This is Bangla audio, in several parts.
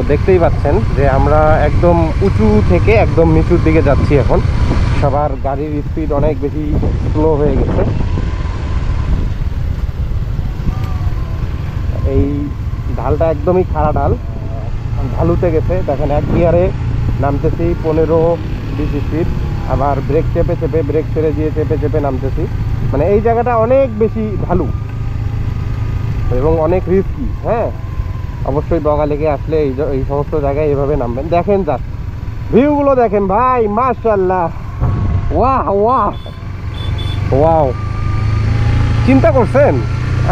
দেখতেই পাচ্ছেন যে আমরা একদম উঁচু থেকে একদম নিচুর দিকে যাচ্ছি এখন। সবার গাড়ির স্পিড অনেক বেশি স্লো হয়ে গেছে। এই ঢালটা একদমই খাড়া ঢাল, ঢালুতে গেছে। দেখেন এক গিয়ারে নামতেছি 15-20 স্পিড, আবার ব্রেক চেপে চেপে, ব্রেক ছেড়ে দিয়ে চেপে চেপে নামতেছি। মানে এই জায়গাটা অনেক বেশি ঢালু এবং অনেক রিস্কি। হ্যাঁ, অবশ্যই বগা লেগে আসলে এই সমস্ত জায়গায় এভাবে নামবেন। দেখেন জাস্ট ভিউগুলো দেখেন ভাই, মাশাআল্লাহ, ওয়াহ ওয়াহ ওয়াও। চিন্তা করছেন,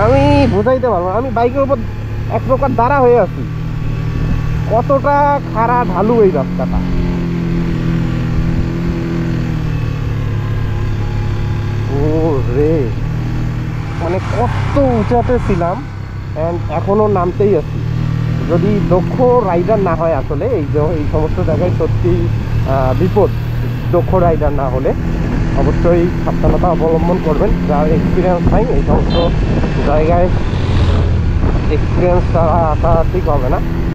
আমি বোঝাইতে পারবো না, আমি বাইকের উপর এক প্রকার দাঁড়া হয়ে আছি। কতটা খাড়া ঢালু এই রাস্তাটা। ও রে, মানে কত উঁচাতে ছিলাম অ্যান্ড এখনো নামতেই আছি। যদি দক্ষ রাইডার না হয়, আসলে এই সমস্ত জায়গায় সত্যি বিপদ। দক্ষ রাইডার না হলে অবশ্যই সাবধানতা অবলম্বন করবেন। যার এক্সপিরিয়েন্স নাই এই সমস্ত জায়গায়, এক্সপিরিয়েন্স ছাড়া আসা ঠিক হবে না।